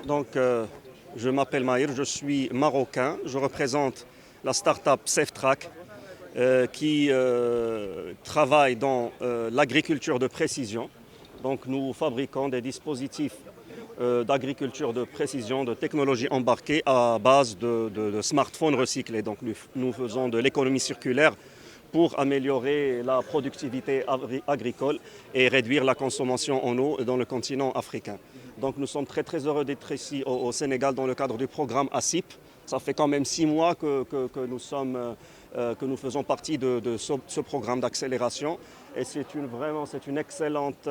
Je m'appelle Maïr, je suis marocain. Je représente la start-up SafeTrack qui travaille dans l'agriculture de précision. Donc, nous fabriquons des dispositifs d'agriculture de précision, de technologie embarquée à base de smartphones recyclés. Donc, nous faisons de l'économie circulaire pour améliorer la productivité agricole et réduire la consommation en eau dans le continent africain. Donc nous sommes très très heureux d'être ici au Sénégal dans le cadre du programme ASIP. Ça fait quand même 6 mois que nous faisons partie de ce programme d'accélération et c'est une excellente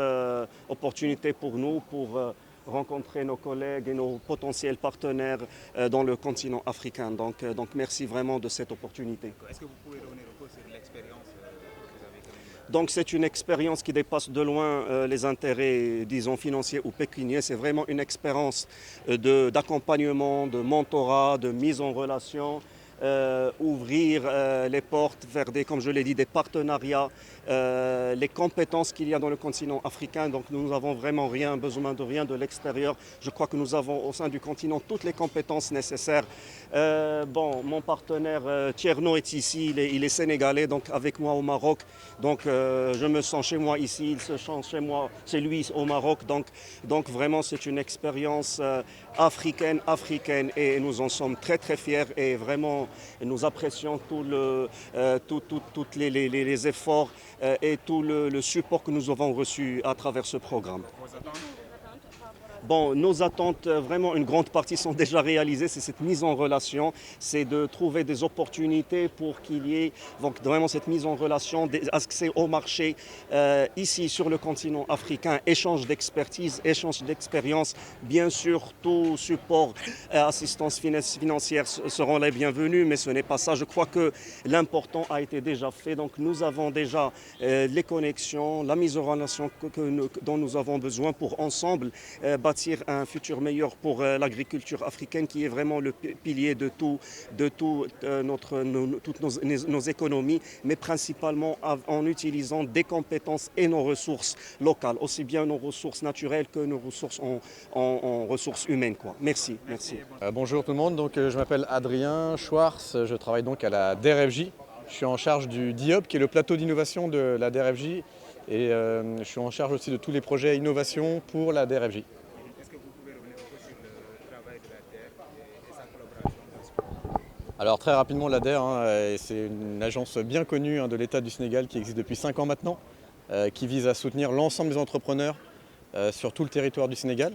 opportunité pour nous pour rencontrer nos collègues et nos potentiels partenaires dans le continent africain. Donc merci vraiment de cette opportunité. Est-ce que vous pouvez revenir un peu sur l'expérience que vous avez quand même? Donc c'est une expérience qui dépasse de loin les intérêts, disons, financiers ou pécuniaires. C'est vraiment une expérience d'accompagnement, de mentorat, de mise en relation. Ouvrir les portes vers comme je l'ai dit, des partenariats, les compétences qu'il y a dans le continent africain. Donc nous n'avons vraiment besoin de rien de l'extérieur. Je crois que nous avons au sein du continent toutes les compétences nécessaires. Mon partenaire Tierno est ici, il est sénégalais, donc avec moi au Maroc. Donc je me sens chez moi ici, il se sent chez lui au Maroc. Donc vraiment c'est une expérience africaine et nous en sommes très très fiers et vraiment nous apprécions tous les efforts et tout le support que nous avons reçu à travers ce programme. Vos attentes? Nos attentes, vraiment une grande partie sont déjà réalisées, c'est cette mise en relation, c'est de trouver des opportunités pour qu'il y ait donc vraiment cette mise en relation, accès au marché ici sur le continent africain, échange d'expertise, échange d'expérience, bien sûr tout support, assistance financière seront les bienvenus, mais ce n'est pas ça. Je crois que l'important a été déjà fait, donc nous avons déjà les connexions, la mise en relation dont nous avons besoin pour ensemble bâtir un futur meilleur pour l'agriculture africaine qui est vraiment le pilier de toutes nos économies, mais principalement en utilisant des compétences et nos ressources locales, aussi bien nos ressources naturelles que nos ressources en ressources humaines. Merci. Bonjour tout le monde, je m'appelle Adrien Schwartz, je travaille donc à la DRFJ. Je suis en charge du DIOP qui est le plateau d'innovation de la DRFJ et je suis en charge aussi de tous les projets innovation pour la DRFJ. Alors très rapidement, l'ADER, c'est une agence bien connue de l'État du Sénégal qui existe depuis 5 ans maintenant, qui vise à soutenir l'ensemble des entrepreneurs sur tout le territoire du Sénégal,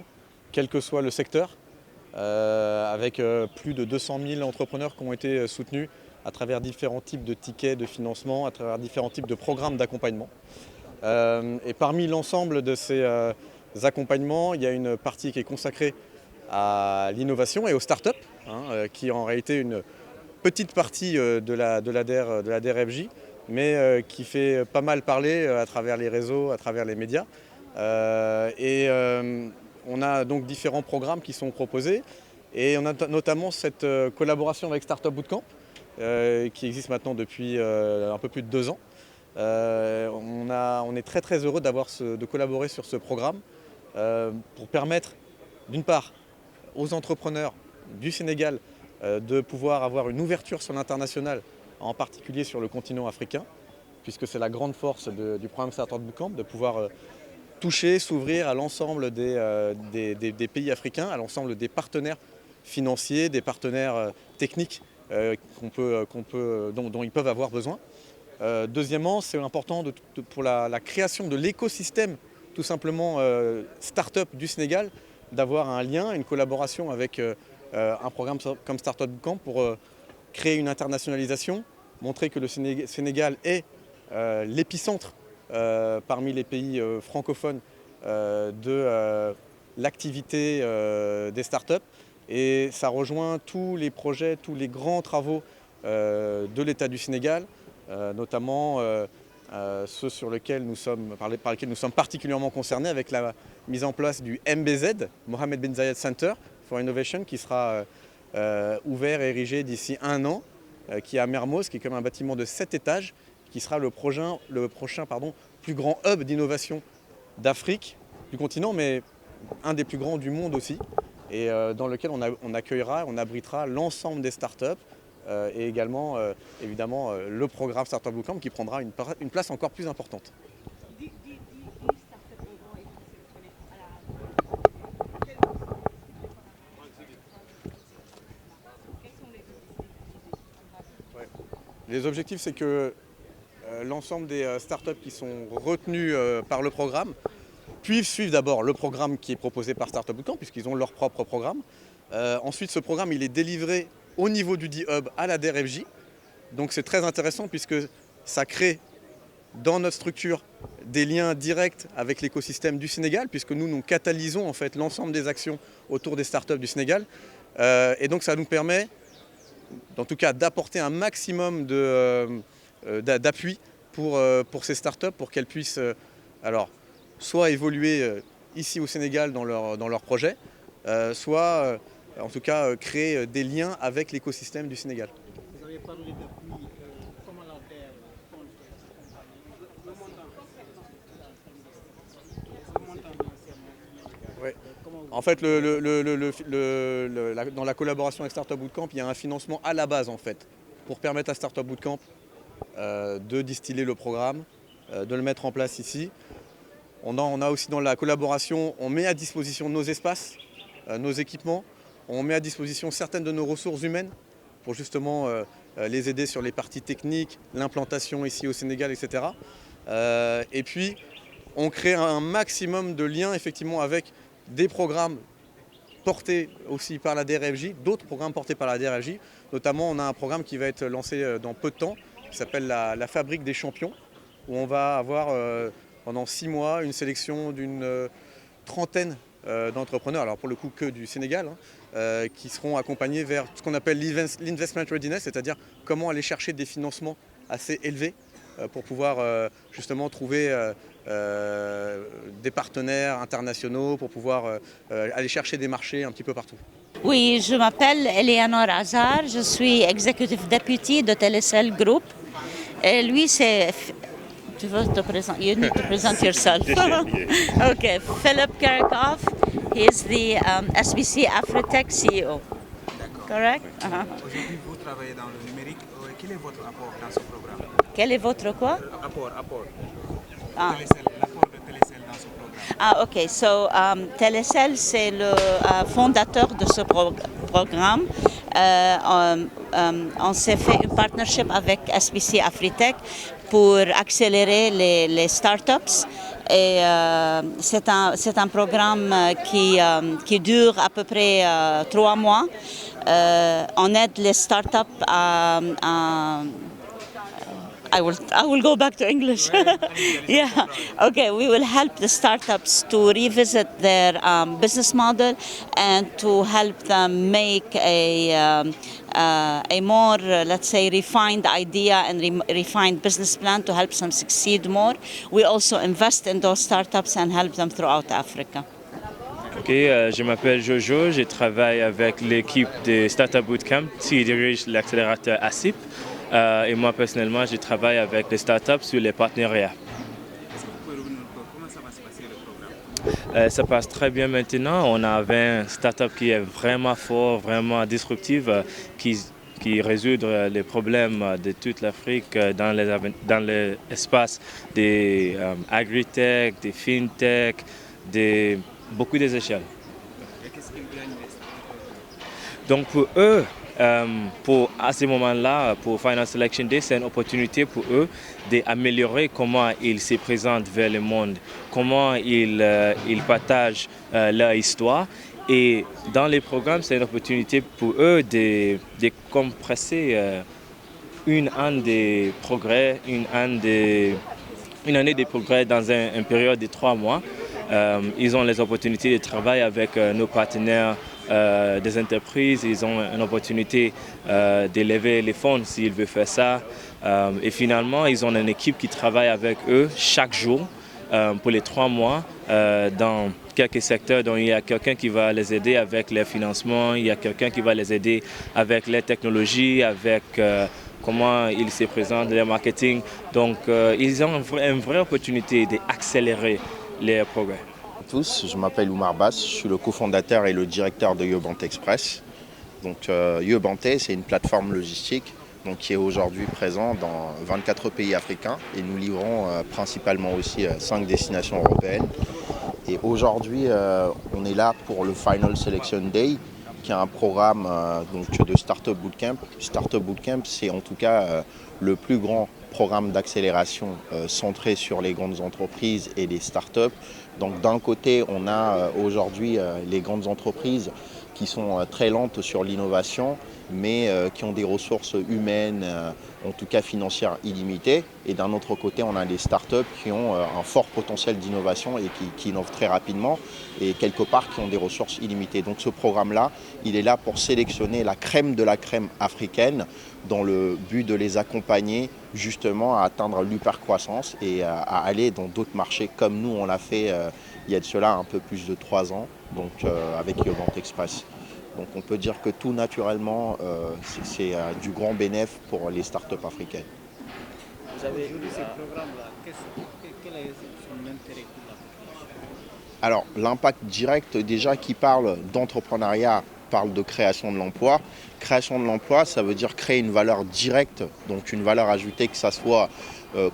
quel que soit le secteur, avec plus de 200 000 entrepreneurs qui ont été soutenus à travers différents types de tickets de financement, à travers différents types de programmes d'accompagnement. Et parmi l'ensemble de ces accompagnements, il y a une partie qui est consacrée à l'innovation et aux startups, qui est en réalité une petite partie de la DRFJ, mais qui fait pas mal parler à travers les réseaux, à travers les médias. On a donc différents programmes qui sont proposés et on a notamment cette collaboration avec Startup Bootcamp qui existe maintenant depuis un peu plus de 2 ans. On est très très heureux de collaborer sur ce programme pour permettre d'une part aux entrepreneurs du Sénégal de pouvoir avoir une ouverture sur l'international, en particulier sur le continent africain, puisque c'est la grande force du programme Startup Bootcamp, de pouvoir toucher, s'ouvrir à l'ensemble des pays africains, à l'ensemble des partenaires financiers, des partenaires techniques dont ils peuvent avoir besoin. Deuxièmement, c'est important pour la création de l'écosystème, tout simplement start-up du Sénégal, d'avoir un lien, une collaboration avec un programme comme Startup Bootcamp pour créer une internationalisation, montrer que le Sénégal est l'épicentre parmi les pays francophones de l'activité des startups. Et ça rejoint tous les projets, tous les grands travaux de l'État du Sénégal, notamment ceux par lesquels nous sommes particulièrement concernés avec la mise en place du MBZ, Mohamed Ben Zayed Center for Innovation, qui sera ouvert et érigé d'ici 1 an, qui est à Mermoz, qui est comme un bâtiment de 7 étages, qui sera le prochain plus grand hub d'innovation d'Afrique, du continent, mais un des plus grands du monde aussi. et dans lequel on accueillera, on abritera l'ensemble des startups et également évidemment le programme Startup Bootcamp qui prendra une place encore plus importante. Les objectifs, c'est que l'ensemble des startups qui sont retenues par le programme puissent suivre d'abord le programme qui est proposé par Startup Bootcamp, puisqu'ils ont leur propre programme. Ensuite, ce programme il est délivré au niveau du D-Hub à la DRFJ. Donc c'est très intéressant puisque ça crée dans notre structure des liens directs avec l'écosystème du Sénégal, puisque nous catalysons en fait l'ensemble des actions autour des startups du Sénégal. Et donc ça nous permet en tout cas d'apporter un maximum d'appui pour ces startups, pour qu'elles puissent alors, soit évoluer ici au Sénégal dans leur projet, soit en tout cas créer des liens avec l'écosystème du Sénégal. Vous avez parlé depuis comment la terre compte le montant Ouais. En fait, dans la collaboration avec Startup Bootcamp, il y a un financement à la base en fait, pour permettre à Startup Bootcamp de distiller le programme, de le mettre en place ici. On a aussi dans la collaboration, on met à disposition nos espaces, nos équipements, on met à disposition certaines de nos ressources humaines pour justement les aider sur les parties techniques, l'implantation ici au Sénégal, etc. Et puis, on crée un maximum de liens effectivement avec des programmes portés aussi par la DRFJ, d'autres programmes portés par la DRFJ. Notamment, on a un programme qui va être lancé dans peu de temps, qui s'appelle la Fabrique des Champions, où on va avoir pendant 6 mois une sélection d'une trentaine d'entrepreneurs, alors pour le coup que du Sénégal, qui seront accompagnés vers ce qu'on appelle l'investment readiness, c'est-à-dire comment aller chercher des financements assez élevés pour pouvoir justement trouver des partenaires internationaux, pour pouvoir aller chercher des marchés un petit peu partout. Oui, je m'appelle Eleanor Hazard, je suis Executive Deputy de Telecel Group. Et lui, c'est... Tu veux te présenter? You need to present yourself. Okay, Philip Kerkhoff, he is the SBC Afritech CEO. D'accord. Correct? Aujourd'hui, vous travaillez dans le numérique. Quel est votre apport dans ce programme? Quel est votre quoi? Apport. Ah. L'apport de Telecel dans ce programme. Ah, ok. So, Telecel, c'est le fondateur de ce programme. On s'est fait une partnership avec SBC Afritech pour accélérer les startups. Et c'est un programme qui dure à peu près 3 mois. On aide les startups à I will go back to English. Yeah. Okay. We will help the startups to revisit their business model and to help them make a more, let's say, refined idea and refined business plan to help them succeed more. We also invest in those startups and help them throughout Africa. Ok, je m'appelle Jojo, je travaille avec l'équipe de Startup Bootcamp qui dirige l'accélérateur ASIP. Et moi personnellement, je travaille avec les startups sur les partenariats. Est-ce que vous pouvez revenir un peu? Comment ça va se passer le programme? Ça passe très bien maintenant. On a 20 startups qui est vraiment fort, vraiment disruptive, qui résout les problèmes de toute l'Afrique dans l'espace des agritech, des fintech, beaucoup des échelles. Et qu'est-ce qu'ils gagnent les startups? Donc pour eux, à ce moment-là, pour Finance Selection Day, c'est une opportunité pour eux d'améliorer comment ils se présentent vers le monde, comment ils partagent leur histoire. Et dans les programmes, c'est une opportunité pour eux de compresser une année de progrès, une année de progrès dans une période de 3 mois. Ils ont les opportunités de travailler avec nos partenaires des entreprises, ils ont une opportunité de lever les fonds s'ils veulent faire ça. Et finalement, ils ont une équipe qui travaille avec eux chaque jour pour les 3 mois dans quelques secteurs. Donc, il y a quelqu'un qui va les aider avec les financements, il y a quelqu'un qui va les aider avec les technologies, avec comment ils se présentent, le marketing. Donc, ils ont une vraie opportunité d'accélérer les progrès. tous, je m'appelle Oumar Bass, je suis le cofondateur et le directeur de Yobante Express. Donc Yobante, c'est une plateforme logistique donc, qui est aujourd'hui présente dans 24 pays africains et nous livrons principalement aussi 5 destinations européennes. Et aujourd'hui, on est là pour le Final Selection Day, qui est un programme donc, de Startup Bootcamp. Startup Bootcamp, c'est en tout cas le plus grand programme d'accélération centré sur les grandes entreprises et les startups. Donc d'un côté, on a aujourd'hui les grandes entreprises qui sont très lentes sur l'innovation, mais qui ont des ressources humaines, en tout cas financières illimitées. Et d'un autre côté, on a les startups qui ont un fort potentiel d'innovation et qui innovent très rapidement et quelque part qui ont des ressources illimitées. Donc ce programme-là, il est là pour sélectionner la crème de la crème africaine dans le but de les accompagner justement à atteindre l'hypercroissance et à aller dans d'autres marchés comme nous, on l'a fait il y a de cela un peu plus de 3 ans donc, avec Yobante Express. Donc on peut dire que tout naturellement, c'est du grand bénéfice pour les startups africaines. Vous avez aujourd'hui ces programmes-là, quel est son intérêt pour la population? Alors l'impact direct déjà qui parle d'entrepreneuriat, parle de création de l'emploi. Création de l'emploi, ça veut dire créer une valeur directe, donc une valeur ajoutée, que ça soit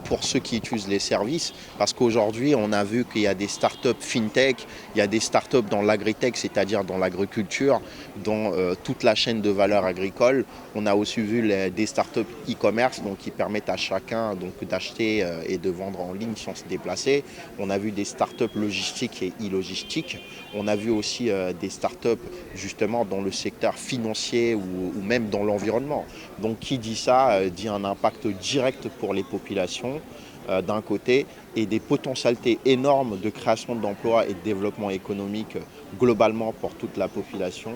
pour ceux qui utilisent les services. Parce qu'aujourd'hui, on a vu qu'il y a des startups fintech, il y a des startups dans l'agritech, c'est-à-dire dans l'agriculture, dans toute la chaîne de valeur agricole. On a aussi vu des startups e-commerce donc, qui permettent à chacun d'acheter et de vendre en ligne sans se déplacer. On a vu des startups logistiques et e-logistiques. On a vu aussi des startups justement dans le secteur financier ou même dans l'environnement. Donc qui dit ça dit un impact direct pour les populations d'un côté et des potentialités énormes de création d'emplois et de développement économique globalement pour toute la population.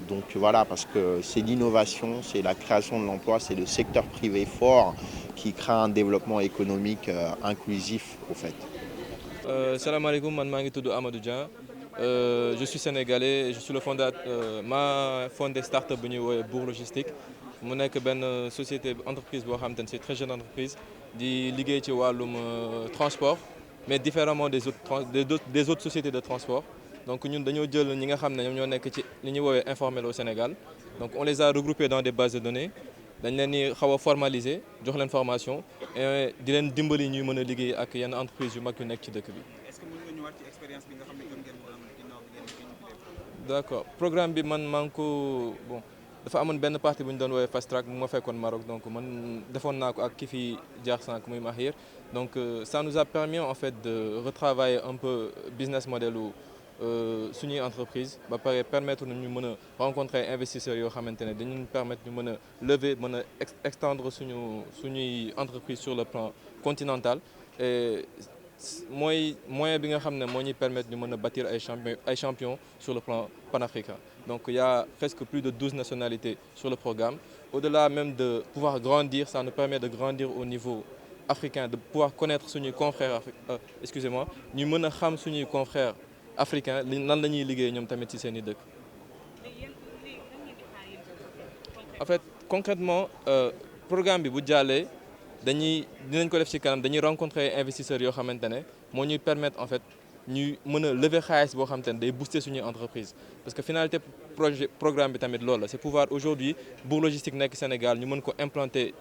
Donc voilà, parce que c'est l'innovation, c'est la création de l'emploi, c'est le secteur privé fort qui crée un développement économique inclusif au fait. Salam alaikum, man mangi tudu Amadou Dia. Je suis sénégalais, je suis le fondateur, ma fondé startup bu ñuy woowee Bour Logistique mu nekk benn société entreprise boo xamante ne c'est très jeune entreprise di liggéey ci wàllum transport mais différemment des autres sociétés de transport. Donc ñun dañoo jël ñi nga xam ne ñoom ñoo nekk ci li ñuy woowee informel au Sénégal donc on les a regroupés dans des bases de données dañ leen di xaw a formaliser jox leen formation et di leen dimbali ñuy mën a liggéey ak yenn entreprise yu mag yu nekk ci dëkk bi. Est-ce que mën nga ñëwaat ci expérience bi nga xam ne gën ngeen ko am ginnaaw bi ngeen D'accord programme bi man maa ngi ko bon dafa amoon benn partie bu ñu doon woowee fast track bu ma fekkoon Maroc donc man defoon naa ko ak ki fi jaar sànq muy Mahir donc ça nous a permis en fait de retravailler un peu business model u suñuy entreprise ba pare permettre ñu mën a rencontrer investisseurs yoo xamante ne dañu permettre ñu mën a lever mën a extendre suñuy entreprise sur le plan continental et mooy moyen bi nga xam ne moo ñuy permettre ñu mën a bâtir ay champions sur le plan panafricain. Donc il y a presque plus de 12 nationalités sur le programme. Au-delà même de pouvoir grandir, ça nous permet de grandir au niveau africain, de pouvoir connaître suñuy confrères excusez-moi ñu mën a xam suñuy confrères africains nan la ñuy liggéey ñoom tamit ci seen i dëkk. En fait concrètement programme bi bu jàllee dinañ ko def ci kanam dañuy rencontrer investisseurs yoo xamante ne moo ñuy permettre en fait ñu mën a lever xaalis boo xamante ne day booster suñuy entreprise parce que finalité programme bi tamit loolu la c'est pouvoir aujourd'hui Bour Logistique nekk Sénégal ñu mën ko implanter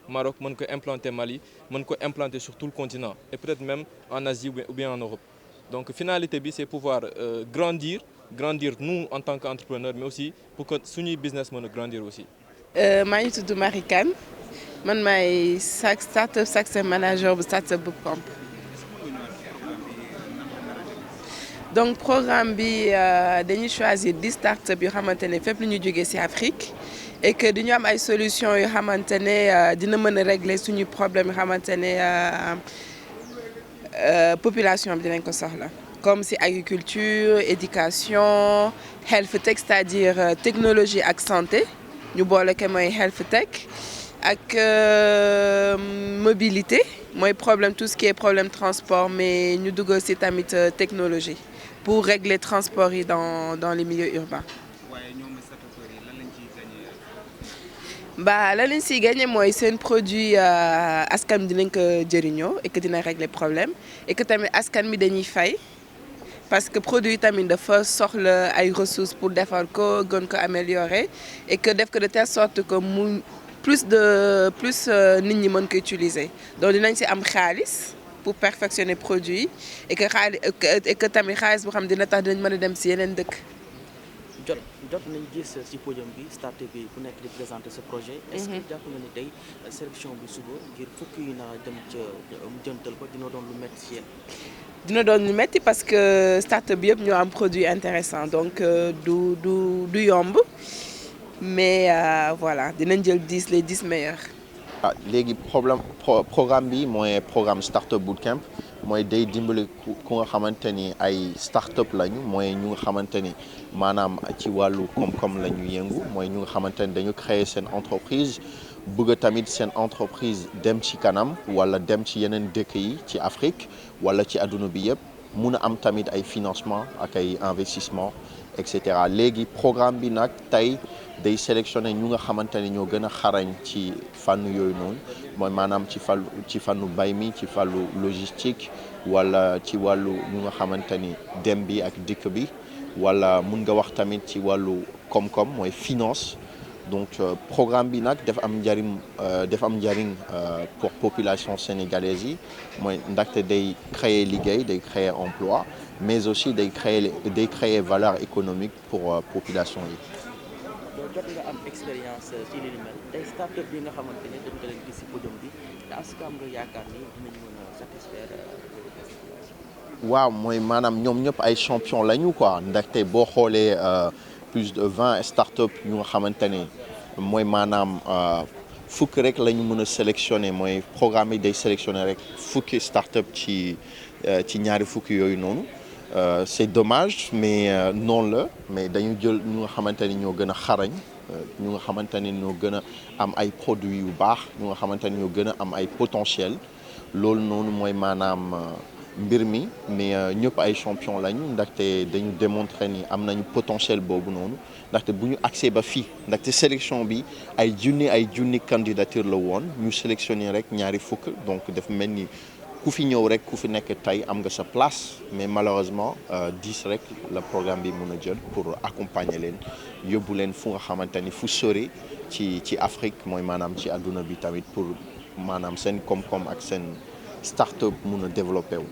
Maroc mën ko implanter Mali mën ko implanter sur tout le continent et peut-être même en Asie ou bien en Europe. Donc finalité bi c'est pouvoir grandir nous en tant qu'entrepreneurs mais aussi pour que suñuy business mën a grandir aussi. maa ngi tudd Marie Kane man maay startup success manager bu Startup Bootcamp. Donc programme bi dañuy choisir 10 startups yoo xamante ne fépp lu ñu jógee ci Afrique et que dañu am ay solutions yoo xamante ne dina mën a régler suñu problème yoo xamante ne population bi dinañ ko soxla comme ci agriculture éducation health tech c'est-à-dire technologie ak santé ñu boole ko mooy health tech ak mobilité mooy problème tout ce qui est problème transport mais ñu dugal ci tamit technologie pour régler transport yi dans les milieux urbains. waaye ñoom startups yi lan lañ ciy gagné. Bah lan lañ ciy gagné mooy seen produit askan bi dinañ ko jëriñoo et que dina régler problème et que tamit askan bi dañuy fay parce que produit tamit dafa soxla ay ressources pour defar ko gën ko améliorer et que def ko de telle sorte que mu plus nit ñi mën ko utiliser donc dinañ ci am xaalis pour perfectionner produit et que tamit xaalis boo xam dina tax dinañ mën a dem ci yeneen dëkk. jot nañ gis ci podium bi start-up bi ku nekk di présenter ce projet. est-ce que jàpp nga ni tey sélection bi suba ngir fukki yu naa dem ca jëntal ko dina doon lu métti ci yéen. dina doon lu métti parce que start-up bi yëpp ñoo am produit intéressant donc du yomb mais voilà dinañ jël les 10 meilleurs. léegi programme bi mooy programme Startup Bootcamp mooy day dimbali ku nga xamante ni ay start-up lañu mooy ñu nga xamante ni maanaam ci wàllu koom-koom la ñu yëngu mooy ñu nga xamante ni dañu créer seen entreprise bëgg tamit seen entreprise dem ci kanam wala dem ci yeneen dëkk yi ci Afrique wala ci àdduna bi yëpp mun a am tamit ay financement ak ay investissement et cetera léegi programme bi nag tey day sélectionné ñu nga xamante ni ñoo gën a xarañ ci fànn yooyu noonu mooy maanaam ci fànnu mbay mi ci fàllu logistique wala ci wàllu ñu nga xamante ni dem bi ak dikk bi wala mun nga wax tamit ci wàllu koom-koom mooy finance donc programme bi nag dafa am njariñ pour population sénégalaise yi mooy ndaxte day créer liggéey day créer emploi mais aussi day créer valeur économique pour population yi. jot nga am expérience ci li mel tey start-up bi nga xamante ne jot nga leen gis ci podium bi est-ce que am nga yaakaar ni dinañ mën a satisfaire. waaw mooy maanaam ñoom ñëpp ay champion lañu quoi ndaxte boo xoolee plus de 20 start-up ñu nga xamante ne mooy maanaam fukk rek la ñu mën a sélectionner mooy programme yi day sélectionner rek fukki start-up ci ñaari fukki yooyu noonu. C'est dommage mais noonu la mais dañu jël ñu nga xamante ni ñoo gën a xarañ ñu nga xamante ni ñoo gën a am ay produits yu baax ñu nga xamante ni ñoo gën a am ay potentiel loolu noonu mooy maanaam mbir mi mais ñëpp ay champion lañu ndaxte dañu démontrer ni am nañu potentiel boobu noonu ndaxte bu ñu accès ba fii ndaxte sélection bi ay junni candidature la woon ñu sélectionné rek ñaari fukk donc daf mel ni ku fi ñëw rek ku fi nekk tey am nga sa place mais malheureusement 10 rek la programme bi mën a jël pour accompagner leen yóbbu leen fu nga xamante ni fu sori ci Afrique mooy maanaam ci àdduna bi tamit pour maanaam seen koom-koom ak seen start-up mën a développé wu.